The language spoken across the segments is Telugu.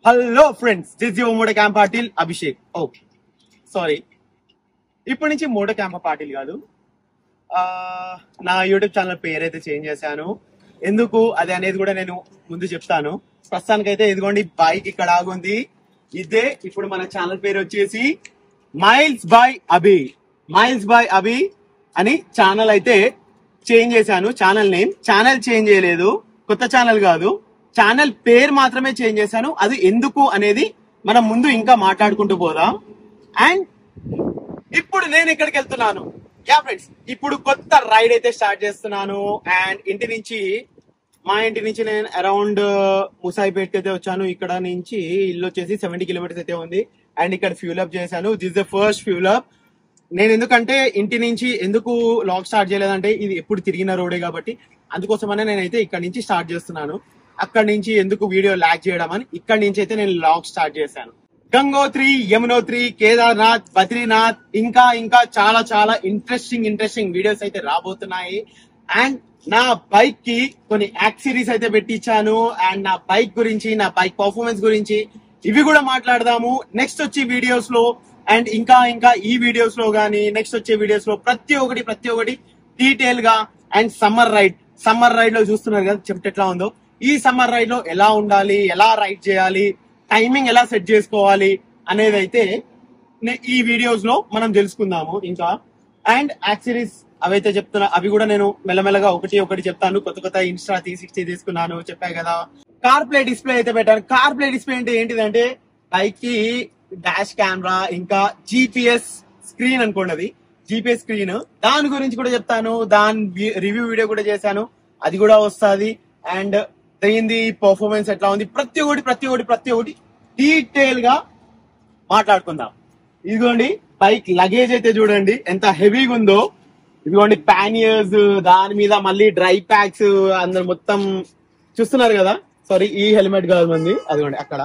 Hello friends, this your Moto camp Patil Abhishek. Okay, sorry, ఇప్పటి నుంచి మోటో క్యాంప్ పాటిల్ కాదు. నా యూట్యూబ్ ఛానల్ పేరైతే చేంజ్ చేశాను. ఎందుకు అది అనేది కూడా నేను ముందు చెప్తాను. ప్రస్తుతానికైతే ఇదిగోండి బైక్ ఇక్కడ ఆగుంది. ఇదే ఇప్పుడు మన ఛానల్ పేరు వచ్చేసి miles by Abhi. Miles by Abhi అని ఛానల్ అయితే చేంజ్ చేశాను. ఛానల్ నేమ్ ఛానల్ చేంజ్ చేయలేదు, కొత్త ఛానల్ కాదు, ఛానల్ పేరు మాత్రమే చేంజ్ చేశాను. అది ఎందుకు అనేది మనం ముందు ఇంకా మాట్లాడుకుంటూ పోదాం. అండ్ ఇప్పుడు నేను ఎక్కడికి వెళ్తున్నాను, యా ఫ్రెండ్స్, ఇప్పుడు కొత్త రైడ్ అయితే స్టార్ట్ చేస్తున్నాను. అండ్ మా ఇంటి నుంచి నేను అరౌండ్ ముసాయిపేట్ అయితే వచ్చాను. ఇక్కడ నుంచి ఇల్లు వచ్చేసి 70 కిలోమీటర్స్ అయితే ఉంది. అండ్ ఇక్కడ ఫ్యూల్ అప్ చేశాను. This the first fuel up. నేను ఎందుకంటే ఇంటి నుంచి ఎందుకు లాగ్ స్టార్ట్ చేయలేదంటే ఇది ఎప్పుడు తిరిగిన రోడే కాబట్టి అందుకోసమనే నేనైతే ఇక్కడ నుంచి స్టార్ట్ చేస్తున్నాను. అక్కడి నుంచి ఎందుకు వీడియో లాగ్ చేయడం అని ఇక్కడి నుంచి అయితే నేను లాగ్ స్టార్ట్ చేశాను. గంగోత్రి, యమునోత్రి, కేదార్నాథ్, బద్రీనాథ్, ఇంకా చాలా చాలా ఇంట్రెస్టింగ్ వీడియోస్ అయితే రాబోతున్నాయి. అండ్ నా బైక్ కి కొన్ని యాక్సెసరీస్ అయితే పెట్టించాను. అండ్ నా బైక్ గురించి, నా బైక్ పర్ఫార్మెన్స్ గురించి ఇవి కూడా మాట్లాడదాము నెక్స్ట్ వచ్చే వీడియోస్ లో. అండ్ ఇంకా ఈ వీడియోస్ లో గానీ నెక్స్ట్ వచ్చే వీడియోస్ లో ప్రతి ఒక్కటి డీటెయిల్ గా. అండ్ సమ్మర్ రైడ్ లో చూస్తున్నారు కదా చెప్తే ఎట్లా ఉందో. ఈ సమ్మర్ రైడ్ లో ఎలా ఉండాలి, ఎలా రైడ్ చేయాలి, టైమింగ్ ఎలా సెట్ చేసుకోవాలి అనేది అయితే ఈ వీడియోస్ లో మనం తెలుసుకుందాము. ఇంకా అండ్ యాక్సెసరీస్ అవైతే చెప్తున్నా, అవి కూడా నేను మెల్లమెల్లగా ఒకటి చెప్తాను. కొత్త ఇన్స్టా 360 తీసుకున్నాను చెప్పా కదా. కార్ ప్లే డిస్ప్లే అయితే పెట్టాను. కార్ ప్లే డిస్ప్లే అంటే ఏంటిదంటే బైక్ కి డాష్ కెమెరా, ఇంకా జీపీఎస్ స్క్రీన్ అనుకోండి, అది జీపీఎస్ స్క్రీన్. దాని గురించి కూడా చెప్తాను. దాని రివ్యూ వీడియో కూడా చేశాను, అది కూడా వస్తుంది. అండ్ దీని పర్ఫార్మెన్స్ ఎట్లా ఉంది, ప్రతి ఒక్కటి డీటెయిల్ గా మాట్లాడుకుందాం. ఇదిగోండి బైక్ లగేజ్ అయితే చూడండి ఎంత హెవీగా ఉందో. ఇదిగోండి ప్యానియర్స్, దాని మీద మళ్ళీ డ్రై ప్యాక్స్, అందరు మొత్తం చూస్తున్నారు కదా. సారీ, ఈ హెల్మెట్ కాదు మంది, అదిగోండి అక్కడ.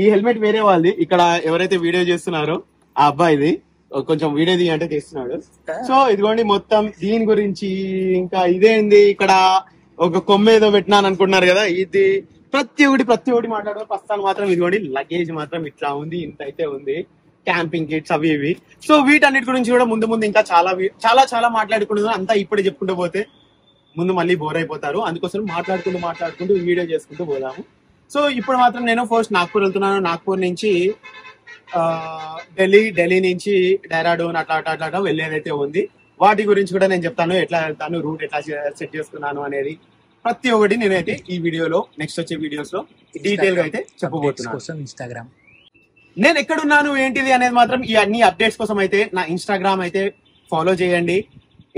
ఈ హెల్మెట్ వేరే వాళ్ళది. ఇక్కడ ఎవరైతే వీడియో చేస్తున్నారో ఆ అబ్బాయిది, కొంచెం వీడియో తీ అంటే తీస్తున్నాడు. సో ఇదిగోండి మొత్తం దీని గురించి. ఇంకా ఇదేంది, ఇక్కడ ఒక కొమ్మ ఏదో పెట్టినాను అనుకుంటున్నారు కదా, ఇది ప్రతి ఒక్కటి మాట్లాడే. ప్రస్తుతానికి మాత్రం ఇదిగోండి లగేజ్ మాత్రం ఇట్లా ఉంది, ఇంత అయితే ఉంది. క్యాంపింగ్ కిట్స్ అవి ఇవి. సో వీటన్నిటి గురించి కూడా ముందు ఇంకా చాలా మాట్లాడుకుంటున్నాను. అంతా ఇప్పుడే చెప్పుకుంటూ పోతే ముందు మళ్ళీ బోర్ అయిపోతారు. అందుకోసం మాట్లాడుకుంటూ వీడియో చేసుకుంటూ పోదాము. సో ఇప్పుడు మాత్రం నేను ఫస్ట్ నాగ్పూర్ వెళ్తున్నాను. నాగ్పూర్ నుంచి ఢిల్లీ నుంచి డెహ్రాడూన్ అట్లా వెళ్ళేదైతే ఉంది. వాటి గురించి కూడా నేను చెప్తాను, ఎట్లా వెళ్తాను, రూట్ ఎట్లా సెట్ చేసుకున్నాను అనేది ప్రతి ఒక్కటి నేనైతే ఈ వీడియోలో నెక్స్ట్ వచ్చే వీడియోస్ లో డీటెయిల్ గా అయితే చెప్పబోతున్నాను. ఇన్స్టాగ్రామ్ నేను ఎక్కడున్నాను ఏంటిది అనేది మాత్రం ఈ అన్ని అప్డేట్స్ కోసం అయితే నా ఇన్స్టాగ్రామ్ అయితే ఫాలో చేయండి.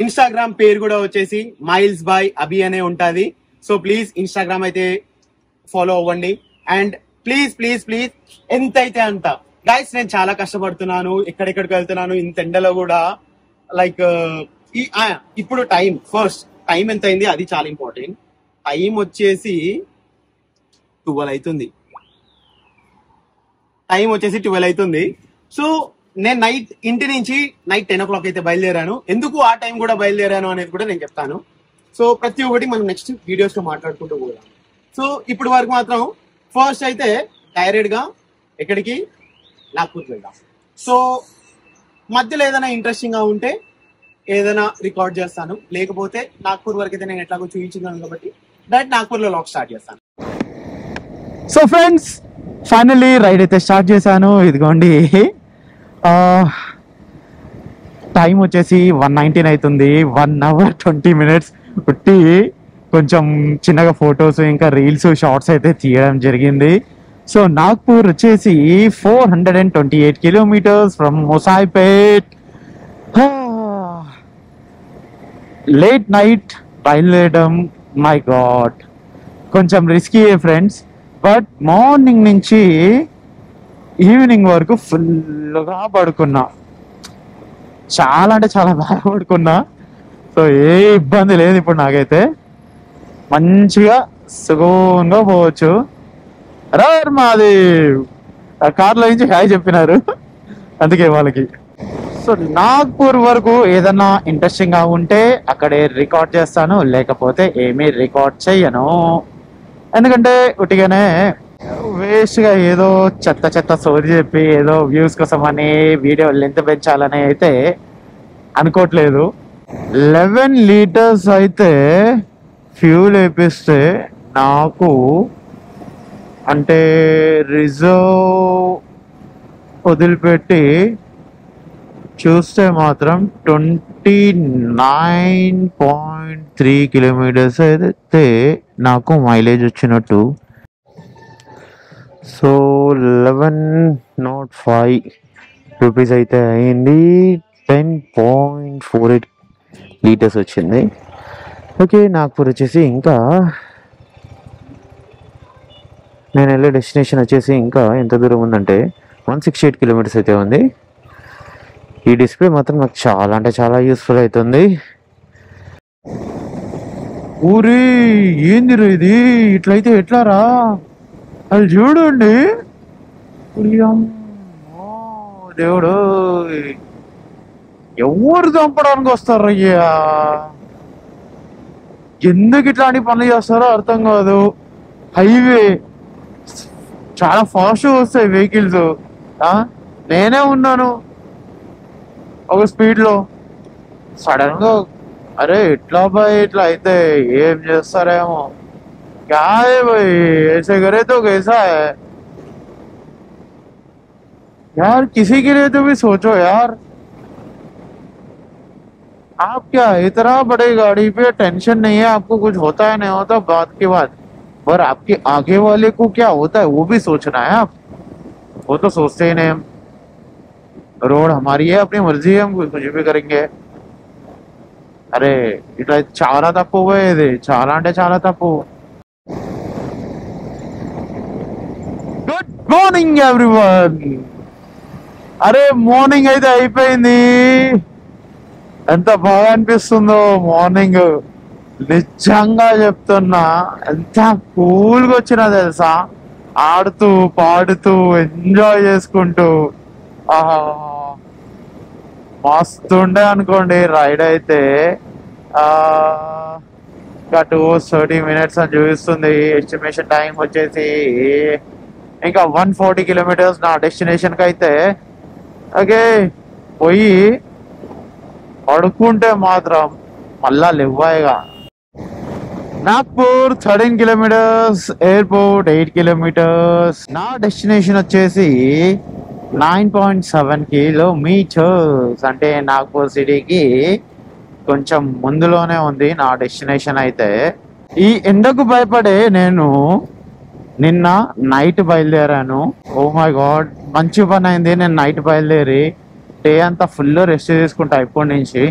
ఇన్స్టాగ్రామ్ పేరు కూడా వచ్చేసి మైల్స్ బై అభి అనే ఉంటది. సో ప్లీజ్ ఇన్స్టాగ్రామ్ అయితే ఫాలో అవ్వండి. అండ్ ప్లీజ్ ఎంత అయితే అంత గైస్, నేను చాలా కష్టపడుతున్నాను, ఎక్కడెక్కడికి వెళ్తున్నాను ఇంత ఎండలో కూడా. లైక్ ఇప్పుడు టైం ఎంత అయింది అది చాలా ఇంపార్టెంట్. టైం వచ్చేసి 12 అవుతుంది. సో నేను ఇంటి నుంచి నైట్ 10 o'clock అయితే బయలుదేరాను. ఎందుకు ఆ టైం కూడా బయలుదేరాను అనేది కూడా నేను చెప్తాను. సో ప్రతి ఒక్కటి మనం నెక్స్ట్ వీడియోస్ లో మాట్లాడుకుంటూ పోదాం. సో ఇప్పుడు వరకు మాత్రం ఫస్ట్ అయితే డైరెక్ట్ గా ఎక్కడికి, నాగ్పూర్ వెళ్దాం. సో మధ్యలో ఏదైనా ఇంట్రెస్టింగ్ గా ఉంటే ఏదైనా రికార్డ్ చేస్తాను, లేకపోతే నాగ్పూర్ వరకు అయితే నేను ఎట్లాగో చూపించున్నాను కాబట్టి డైరెక్ట్ నాగ్పూర్ లో లాగ్ స్టార్ట్ చేస్తాను. సో ఫ్రెండ్స్, ఫైనల్లీ రైడ్ అయితే స్టార్ట్ చేశాను. ఇదిగోండి టైం వచ్చేసి 1:19 అవుతుంది. 1 hour 20 minutes పుట్టి కొంచెం చిన్నగా ఫొటోస్ ఇంకా రీల్స్ షార్ట్స్ అయితే తీయడం జరిగింది. సో నాగ్పూర్ వచ్చేసి 428 kilometers from Musaipet. Late night బయలుదేరడం, మై గాడ్, కొంచెం రిస్కీ ఫ్రెండ్స్. బట్ మార్నింగ్ నుంచి ఈవినింగ్ వరకు ఫుల్గా పడుకున్నా, చాలా అంటే చాలా బాగా పడుకున్నా. సో ఏ ఇబ్బంది లేదు ఇప్పుడు నాకైతే, మంచిగా సుగంగా పోవచ్చు. మాది ఆ కార్లో నుంచి హాయ్ చెప్పినారు, అందుకే వాళ్ళకి. సో నాగ్పూర్ వరకు ఏదన్నా ఇంట్రెస్టింగ్ గా ఉంటే అక్కడే రికార్డ్ చేస్తాను, లేకపోతే ఏమీ రికార్డ్ చెయ్యను. ఎందుకంటే ఉట్టిగానే వేస్ట్గా ఏదో చెత్త చెత్త స్టోరీ చెప్పి ఏదో వ్యూస్ కోసం అని వీడియో లెంత్ పెంచాలని అయితే అనుకోవట్లేదు. 11 లీటర్స్ అయితే ఫ్యూల్ వేపిస్తే నాకు అంటే రిజర్వ్ వదిలిపెట్టి చూస్తే మాత్రం 29.3 కిలోమీటర్స్ అయితే నాకు మైలేజ్ వచ్చినట్టు. సో 1105 రూపీస్ అయితే అయింది. 10.48 లీటర్స్ వచ్చింది. ఓకే, నాగ్పూర్ వచ్చేసి ఇంకా నేను వెళ్ళే డెస్టినేషన్ వచ్చేసి ఇంకా ఎంత దూరం ఉందంటే 168 కిలోమీటర్స్ అయితే ఉంది. ఈ డిస్ప్లే మాత్రం నాకు చాలా అంటే చాలా యూస్ఫుల్ అవుతుంది. ఊరి ఏందిరా ఇది, ఇట్లయితే ఎట్లారా? అది చూడండి, దేవుడు ఎవరు చంపడానికి వస్తారు అయ్యా? ఎందుకు ఇట్లాంటి పనులు చేస్తారో అర్థం కాదు. హైవే చాలా ఫాస్ట్ వస్తాయి వెహికల్స్, నేనే ఉన్నాను ఒక స్పీడ్లో, సడన్ గా అరే ఇట్లా బాయ్ ఇట్లా అయితే ఏం చేస్తారేమో. क्या है भाई, ऐसे करे तो कैसा है यार? किसी के लिए तो भी सोचो यार. आप क्या इतना बड़े गाड़ी पे टेंशन नहीं है, आपको कुछ होता है नहीं होता बात की बात, पर आपके आगे वाले को क्या होता है वो भी सोचना है आप. वो तो सोचते ही नहीं. हम रोड हमारी है, अपनी मर्जी है, हम कुछ भी करेंगे. अरे ఇట్లా చాలా తప్పు పోయేది, చాలా అంటే చాలా తప్పు. Good morning everyone. అరే మార్నింగ్ అయితే అయిపోయింది. ఎంత బాగా అనిపిస్తుందో మార్నింగ్, నిజంగా చెప్తున్నా. ఎంత కూల్గా వచ్చినా తెలుసా, ఆడుతూ పాడుతూ ఎంజాయ్ చేసుకుంటూ. ఆహా, మస్తు ఉండే అనుకోండి రైడ్ అయితే. ఇంకా 2:30 minutes అని చూపిస్తుంది. ఎస్టిమేషన్ టైం వచ్చేసి ఇంకా 140 కిలోమీటర్స్ నా డెస్టినేషన్కి అయితే. ఓకే, పోయి పడుకుంటే మాత్రం మళ్ళా లేవ్వాయిగా. Nagpur 13 kilometres, airport 8 kilometres. నా డెస్టినేషన్ వచ్చేసి 9.7 కిలోమీటర్స్, అంటే నాగ్పూర్ సిటీకి కొంచెం ముందులోనే ఉంది నా డెస్టినేషన్ అయితే. ఈ ఎండకు భయపడే నేను నిన్న నైట్ బయలుదేరాను. ఓ మై గాడ్, మంచి పని అయింది నేను నైట్ బయలుదేరి. డే అంతా ఫుల్ రెస్ట్ తీసుకుంటా ఇప్పటి నుంచి,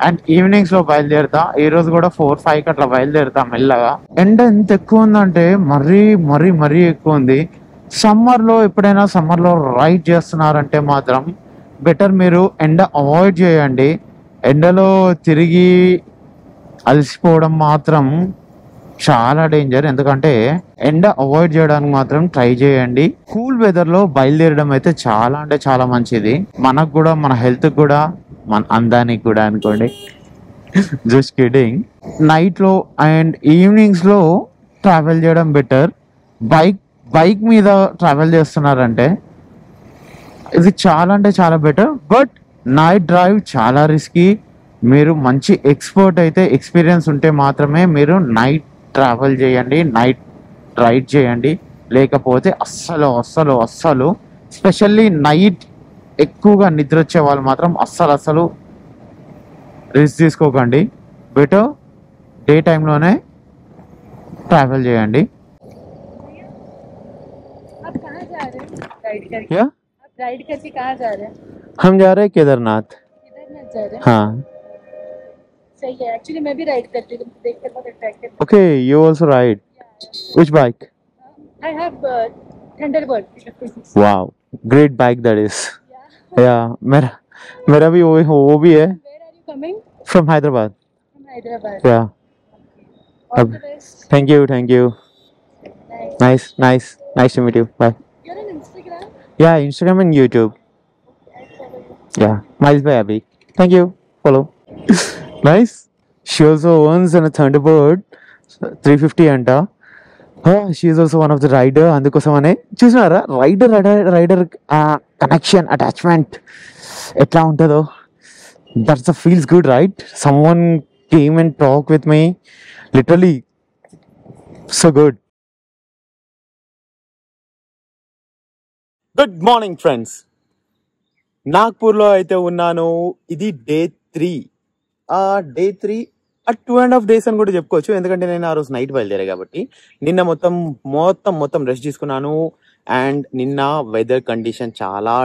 అండ్ ఈవినింగ్స్ లో బయలుదేరుతా. ఈ రోజు కూడా 4-5 అట్లా బయలుదేరుతా మెల్లగా. ఎండ ఎంత ఎక్కువ ఉందంటే మరీ మరీ మరీ ఎక్కువ ఉంది. సమ్మర్ లో ఎప్పుడైనా సమ్మర్ లో రైడ్ చేస్తున్నారంటే మాత్రం బెటర్ మీరు ఎండ అవాయిడ్ చేయండి. ఎండలో తిరిగి అలసిపోవడం మాత్రం చాలా డేంజర్. ఎందుకంటే ఎండ అవాయిడ్ చేయడానికి మాత్రం ట్రై చేయండి. కూల్ వెదర్ లో బయలుదేరడం అయితే చాలా అంటే చాలా మంచిది, మనకు కూడా, మన హెల్త్ కూడా, మన అందానికి కూడా అనుకోండి. Just kidding. నైట్ లో అండ్ ఈవినింగ్స్ లో ట్రావెల్ చేయడం బెటర్. బైక్ మీద ట్రావెల్ చేస్తున్నారంటే ఇది చాలా అంటే చాలా బెటర్. బట్ నైట్ డ్రైవ్ చాలా రిస్కీ. మీరు మంచి ఎక్స్పర్ట్ అయితే, ఎక్స్పీరియన్స్ ఉంటే మాత్రమే మీరు నైట్ ట్రావెల్ చేయండి, నైట్ రైడ్ చేయండి. లేకపోతే అస్సలు అస్సలు అస్సలు, స్పెషల్లీ నైట్ ఎక్కువగా నిద్ర వచ్చే వాళ్ళు మాత్రం అస్సలు రిస్క్ తీసుకోకండి. బెటర్ డే టైంలోనే ట్రావెల్ చేయండి. क्या राइड करके कहाँ जा रहे हैं? हम जा रहे हैं केदारनाथ. केदारनाथ जा रहे हैं? हाँ. सही है, एक्चुअली मैं भी राइड करती हूँ, तुमको देखकर बहुत attracted. Okay, you also ride. Which bike? I have Thunderbird 56. Wow, great bike that is. Yeah. Yeah, मेरा भी वो भी है. Where are you coming? From Hyderabad. From Hyderabad. Yeah. All the best. Thank you. Nice. Nice to meet you. Bye. You're on Instagram? Yeah, Instagram and YouTube. I'll follow you. Yeah, Miles by Abby. Thank you. Follow. Nice. She also owns a Thunderbird 350 అంట. She also one of the rider. అందుకోసమనే చూసినారా రైడర్ కనెక్షన్ అటాచ్మెంట్ ఎట్లా ఉంటుందో. That's feels good right. Someone came and talk with me, literally so good. Good morning friends. నాగ్పూర్లో అయితే ఉన్నాను. ఇది డే 3. డే 3 2.5 days అని కూడా చెప్పుకోవచ్చు, ఎందుకంటే నేను ఆ రోజు నైట్ బయలుదేరా కాబట్టి. నిన్న మొత్తం రెస్ట్ తీసుకున్నాను. అండ్ నిన్న వెదర్ కండిషన్ చాలా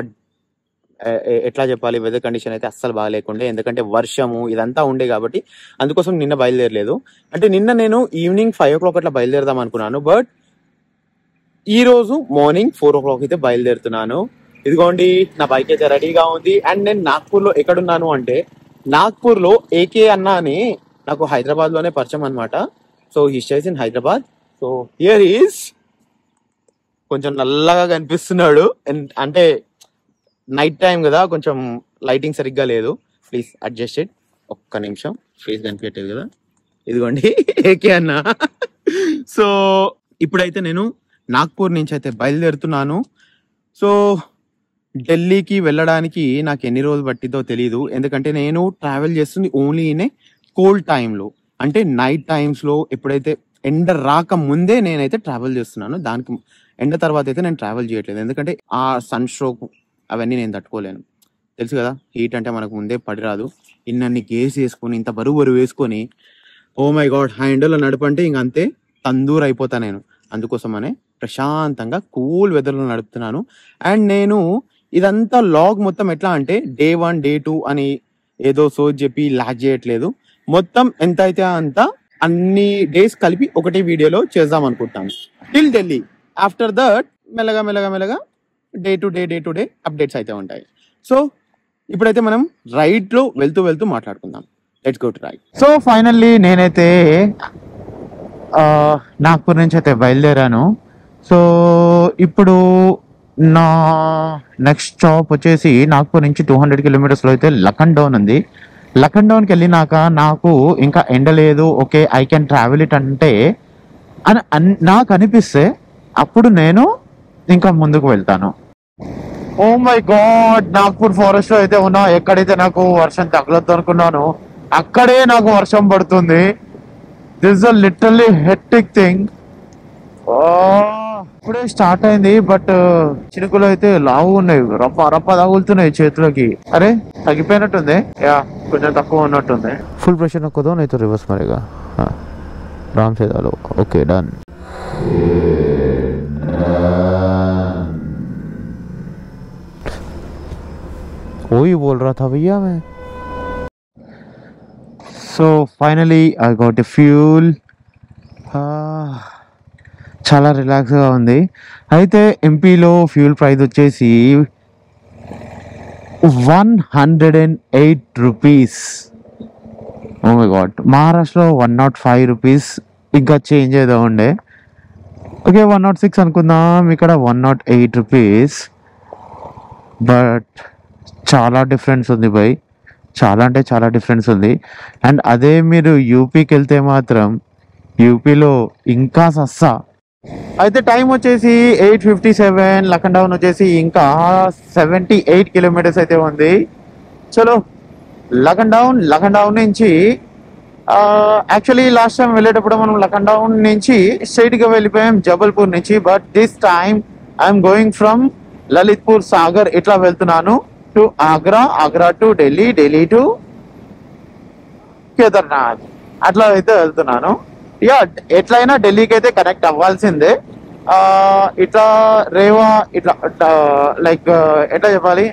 ఎట్లా చెప్పాలి, వెదర్ కండిషన్ అయితే అస్సలు బాగాలేకుండే, ఎందుకంటే వర్షము ఇదంతా ఉండే కాబట్టి. అందుకోసం నిన్న బయలుదేరలేదు. అంటే నిన్న నేను ఈవినింగ్ 5 o'clock అట్లా బయలుదేరదాం అనుకున్నాను, బట్ ఈ రోజు మార్నింగ్ 4 o'clock అయితే బయలుదేరుతున్నాను. ఇదిగోండి నా బైక్ అయితే రెడీగా ఉంది. అండ్ నేను నాగ్పూర్ లో ఎక్కడున్నాను అంటే, నాగ్పూర్ లో ఏకే అన్న అని నాకు హైదరాబాద్ లోనే పరిచయం అనమాట. So he stays in Hyderabad. So here is కొంచెం నల్లగా కనిపిస్తున్నాడు, అంటే నైట్ టైం కదా, కొంచెం లైటింగ్ సరిగ్గా లేదు. Please adjust it. ఒక్క నిమిషం, ఫేస్ కనిపించట్లేదు కదా. ఇదిగోండి ఏకే అన్న. సో ఇప్పుడైతే నేను నాగ్పూర్ నుంచి అయితే బయలుదేరుతున్నాను. సో ఢిల్లీకి వెళ్ళడానికి నాకు ఎన్ని రోజులు పట్టిందో తెలీదు, ఎందుకంటే నేను ట్రావెల్ చేస్తుంది ఓన్లీ ఇన్ ఏ కోల్డ్ టైంలో, అంటే నైట్ టైమ్స్లో. ఎప్పుడైతే ఎండ రాక ముందే నేనైతే ట్రావెల్ చేస్తున్నాను, దానికి ఎండ తర్వాత అయితే నేను ట్రావెల్ చేయట్లేదు, ఎందుకంటే ఆ సన్ స్ట్రోక్ అవన్నీ నేను తట్టుకోలేను. తెలుసు కదా, హీట్ అంటే మనకు ముందే పడిరాదు. ఇన్నన్ని గేర్స్ వేసుకొని, ఇంత బరువు వేసుకొని, ఓ మై గాడ్, ఆ ఎండలో నడపంటే ఇంక అంతే తందూరు అయిపోతా నేను. అందుకోసమనే ప్రశాంతంగా కూల్ వెదర్లో నడుపుతున్నాను. అండ్ నేను ఇదంతా లాగ్ మొత్తం ఎట్లా అంటే డే 1 డే 2 అని ఏదో సోచ్ చెప్పి లాగ్ చేయట్లేదు. మొత్తం ఎంత అయితే అంత అన్ని డేస్ కలిపి ఒకటే వీడియోలో చేద్దాం అనుకుంటాను టిల్ ఢిల్లీ. ఆఫ్టర్ దట్ మెల్లగా డే టు డే అప్డేట్స్ అయితే ఉంటాయి. సో ఇప్పుడైతే మనం రైడ్ లో వెళ్తూ మాట్లాడుకుందాం. Let's go to ride. So finally నేనైతే నాగ్పూర్ నుంచి అయితే బయలుదేరాను. సో ఇప్పుడు నా నెక్స్ట్ స్టాప్ వచ్చేసి నాగ్పూర్ నుంచి 200 kilometers అయితే లఖన్ ఉంది. లఖన్ వెళ్ళినాక నాకు ఇంకా ఎండ లేదు, okay I can travel it అంటే నాకు అనిపిస్తే అప్పుడు నేను ఇంకా ముందుకు వెళ్తాను. Oh my God, Nagpur forest లో అయితే ఉన్నా. ఎక్కడైతే నాకు వర్షం తగలొద్దు అనుకున్నాను అక్కడే నాకు వర్షం పడుతుంది. This is a literally hectic thing. ఇప్పుడే స్టార్ట్ అయింది, బట్ చినుకులు అయితే లావు ఉన్నాయి, రప్ప తగులుతున్నాయి చేతులకి. అరే తగ్గిపోయినట్టుంది, యా కొంచెం తక్కువ ఉన్నట్టుంది. ఫుల్ ప్రెషర్ నొక్కదో నైతే రివర్స్ మరేగా రామ్ సేదాలో. Okay done. वही बोल रहा था भैया मैं. So finally I got a fuel. చాలా రిలాక్స్గా ఉంది. అయితే ఎంపీలో ఫ్యూల్ ప్రైస్ వచ్చేసి 108 rupees. Oh my God. మహారాష్ట్రలో 105 rupees, ఇంకా చేంజ్ ఏదో ఉండే. ఓకే 106 అనుకుందాం, ఇక్కడ 108 rupees. బట్ చాలా డిఫరెన్స్ ఉంది భయ్, చాలా అంటే చాలా డిఫరెన్స్ ఉంది. అండ్ అదే మీరు యూపీకి వెళ్తే మాత్రం యూపీలో ఇంకా సస్తా. అయితే టైం వచ్చేసి 8:57, లఖన్ డౌన్ వచ్చేసి ఇంకా 78 kilometers అయితే ఉంది. చలో లఖన్ డౌన్ నుంచి యాక్చువల్లీ లాస్ట్ టైం వెళ్ళేటప్పుడు మనం లఖన్ డౌన్ నుంచి స్ట్రైట్ గా వెళ్ళిపోయాం జబల్పూర్ నుంచి. But this time I'm going from Lalitpur Sagar ఇట్లా వెళ్తున్నాను to Agra to Delhi to Kedarnath అట్లా అయితే వెళ్తున్నాను. యా ఎట్లయినా ఢిల్లీకి అయితే కనెక్ట్ అవ్వాల్సిందే. ఇట్లా రేవా ఇట్లా లైక్ ఎట్లా చెప్పాలి,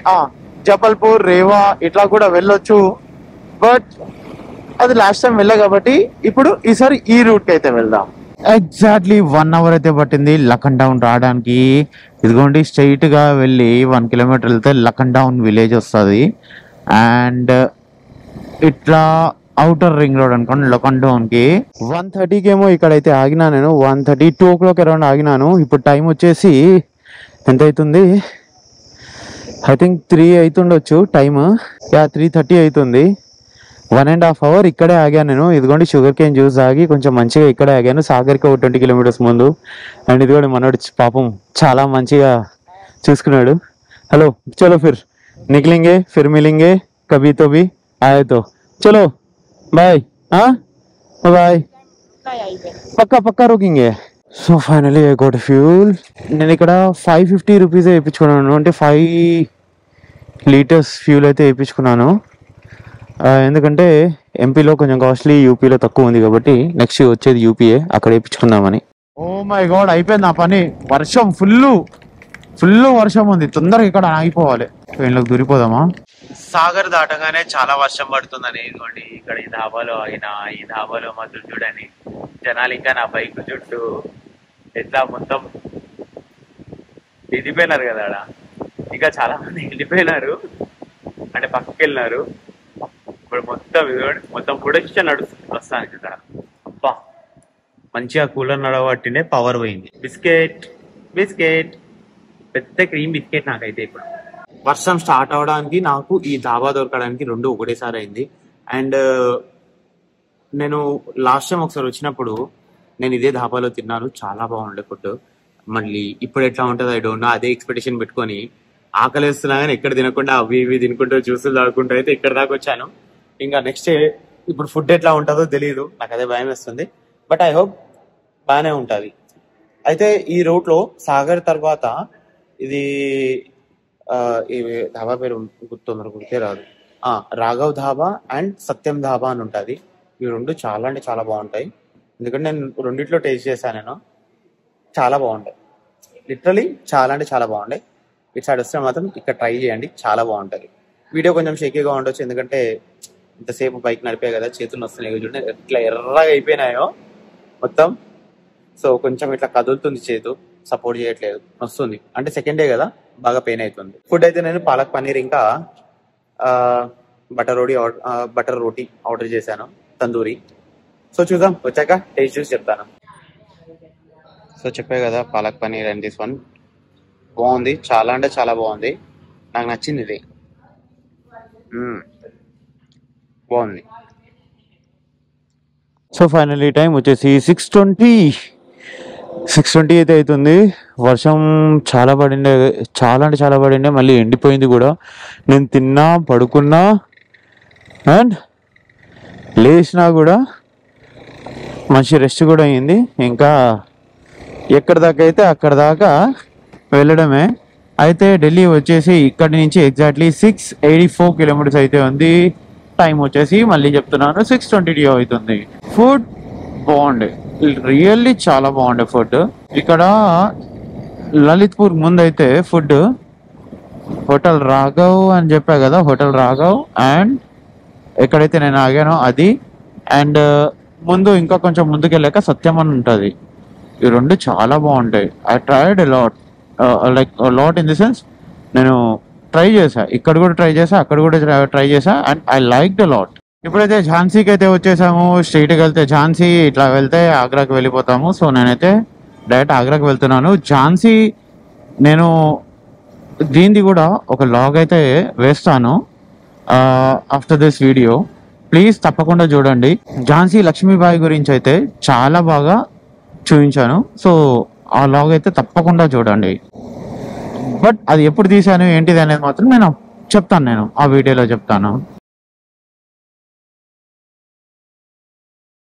జబల్పూర్ రేవా ఇట్లా కూడా వెళ్ళొచ్చు. బట్ అది లాస్ట్ టైం వెళ్ళా కాబట్టి ఇప్పుడు ఈసారి ఈ రూట్ కి అయితే వెళ్దాం. ఎగ్జాక్ట్లీ 1 hour అయితే పట్టింది లఖన్ డౌన్ రావడానికి. ఇదిగోండి స్ట్రైట్ గా వెళ్ళి 1 kilometer వెళ్తే లఖన్ డౌన్ విలేజ్ వస్తుంది. అండ్ ఇట్లా అవుటర్ రింగ్ రోడ్ అనుకోండి లఖన్ డౌన్ కి. 1:30కి ఏమో ఇక్కడైతే ఆగినా నేను, 1:30 2 o'clock అరౌండ్ ఆగినాను. ఇప్పుడు టైం వచ్చేసి ఎంత అవుతుంది, ఐ థింక్ 3 అవుతుండొచ్చు టైమ్. యా 3:30 అవుతుంది. 1.5 hours ఇక్కడే ఆగాను నేను. ఇదిగోండి షుగర్ కేన్ జ్యూస్ తాగి కొంచెం మంచిగా ఇక్కడే ఆగాను. సాగర్కి ఒక 20 kilometers ముందు. అండ్ ఇదిగోండి మనోడు పాపం చాలా మంచిగా చూసుకున్నాడు. హలో చలో ఫిర్ నికలేంగే ఫిర్ మిలేంగే కభీ తో భీ ఆయే తో చలో బాయ్ బాయ్ పక్కా పక్కా రోకింగే. So finally I got fuel. నేను ఇక్కడ 550 rupees వేయించుకున్నాను, అంటే 5 liters ఫ్యూల్ అయితే వేయించుకున్నాను. ఎందుకంటే ఎంపీలో కొంచెం కాస్ట్లీ, యూపీలో తక్కువ ఉంది కాబట్టి నెక్స్ట్ వచ్చేది యూపీఏ, అక్కడ వేయించుకుందామని. ఓ మై గాడ్ అయిపోయింది నా పని. వర్షం ఫుల్ వర్షం ఉంది, తొందరగా ఇక్కడ ఆగిపోవాలి. ట్రైన్లోకి దూరిపోదామా? సాగర్ దాటగానే చాలా వర్షం పడుతుందని ఇదిగోండి ఇక్కడ ఈ ధాబాలో ఆగిన. ఈ ధాబాలో మాత్రం చూడండి జనాలు ఇంకా నా బైక్ చుట్టూ ఎట్లా మొత్తం వెళ్ళిపోయినారు కదా ఆడ. ఇంకా చాలా మంది వెళ్ళిపోయినారు, అంటే పక్కకి వెళ్ళినారు. ఇప్పుడు మొత్తం ఇదిగోండి మొత్తం ప్రొడక్షన్ నడుస్తుంది ప్రస్తుతానికి ఇక్కడ. అబ్బా మంచిగా కూలర్ నడవబట్టినే పవర్ పోయింది. బిస్కెట్ పెద్ద క్రీమ్ బిస్కెట్ నాకైతే. ఇప్పుడు వర్షం స్టార్ట్ అవడానికి నాకు ఈ ధాబా దొరకడానికి 2 ఒకటేసారి అయింది. అండ్ నేను లాస్ట్ టైం ఒకసారి వచ్చినప్పుడు నేను ఇదే ధాబాలో తిన్నాను, చాలా బాగుండే ఫుడ్. మళ్ళీ ఇప్పుడు ఎట్లా ఉంటుంది ఐ డోంట్ నో. అదే ఎక్స్పెక్టేషన్ పెట్టుకొని ఆకలిస్తున్నా కానీ ఎక్కడ తినకుండా అవి ఇవి తినుకుంటూ జ్యూసులు తాగుకుంటూ అయితే ఇక్కడ దాకా వచ్చాను. ఇంకా నెక్స్ట్ ఇప్పుడు ఫుడ్ ఎట్లా ఉంటుందో తెలియదు, నాకు అదే భయం వేస్తుంది. బట్ ఐ హోప్ బాగానే ఉంటుంది. అయితే ఈ రూట్ లో సాగర్ తర్వాత ఇది ధాబా పేరు గుర్తే రాదు, రాఘవ్ ధాబా అండ్ సత్యం ధాబా అని ఉంటుంది. ఇవి 2 చాలా అంటే చాలా బాగుంటాయి. ఎందుకంటే నేను 2 టేస్ట్ చేశాను. నేను చాలా బాగుంటాయి, లిటరలీ చాలా అంటే చాలా బాగుంటాయి. ఇటు సైడ్ వస్తే మాత్రం ఇక్కడ ట్రై చేయండి, చాలా బాగుంటుంది. వీడియో కొంచెం షేకీగా ఉండొచ్చు, ఎందుకంటే ఇంతసేపు బైక్ నడిపే కదా, చేతులు వస్తున్నాయి చూడండి ఎట్లా ఎర్రగా అయిపోయినాయో మొత్తం. సో కొంచెం ఇట్లా కదులుతుంది, చేతు సపోర్ట్ చేయట్లేదు, వస్తుంది. అంటే సెకండ్ డే కదా, బాగా పెయిన్ అవుతుంది. ఫుడ్ అయితే నేను పాలక్ పన్నీర్ ఇంకా బటర్ రోటీ ఆర్డర్ చేశాను, తందూరి. సో చూద్దాం, వచ్చాక టేస్ట్ చూసి చెప్తాను. సో చెప్పే కదా palak paneer and this one బాగుంది, చాలా అంటే చాలా బాగుంది, నాకు నచ్చింది ఇది. బాగుంది. సో ఫైనల్లీ టైం వచ్చేసి 6:20 అయితే అవుతుంది. వర్షం చాలా పడిండే, చాలా అంటే చాలా పడిండే, మళ్ళీ ఎండిపోయింది కూడా. నేను తిన్నా, పడుకున్నా అండ్ లేచినా కూడా మంచి రెస్ట్ కూడా అయ్యింది. ఇంకా ఎక్కడి దాకా అయితే అక్కడ దాకా వెళ్ళడమే. అయితే ఢిల్లీ వచ్చేసి ఇక్కడి నుంచి ఎగ్జాక్ట్లీ 684 kilometers అయితే ఉంది. టైం వచ్చేసి మళ్ళీ చెప్తున్నాను 6:22 అవుతుంది. ఫుడ్ బాగుండే, రియల్లీ చాలా బాగుండే ఫుడ్. ఇక్కడ లలిత్పూర్ ముందు అయితే ఫుడ్ హోటల్ రాఘవ్ అని చెప్పా కదా, హోటల్ రాఘవ్ అండ్ ఎక్కడైతే నేను ఆగానో అది, అండ్ ముందు ఇంకా కొంచెం ముందుకు వెళ్ళాక సత్యం అని ఉంటుంది. ఈ 2 చాలా బాగుంటాయి. I tried like lot in the sense, నేను ట్రై చేసా, ఇక్కడ కూడా ట్రై చేసా, అక్కడ కూడా ట్రై చేసా and I like the lot. ఇప్పుడైతే ఝాన్సీకి అయితే వచ్చేసాము. స్ట్రైట్కి వెళ్తే ఝాన్సీ, ఇట్లా వెళ్తే ఆగ్రాకి వెళ్ళిపోతాము. సో నేనైతే డైరెక్ట్ ఆగ్రాకి వెళ్తున్నాను. ఝాన్సీ నేను దీనిది కూడా ఒక లాగ్ అయితే వేస్తాను ఆఫ్టర్ దిస్ వీడియో, ప్లీజ్ తప్పకుండా చూడండి. ఝాన్సీ లక్ష్మీబాయి గురించి అయితే చాలా బాగా చూపించాను. సో ఆ లాగ్ అయితే తప్పకుండా చూడండి. బట్ అది ఎప్పుడు తీసాను ఏంటిది అనేది మాత్రం నేను చెప్తాను, నేను ఆ వీడియోలో చెప్తాను.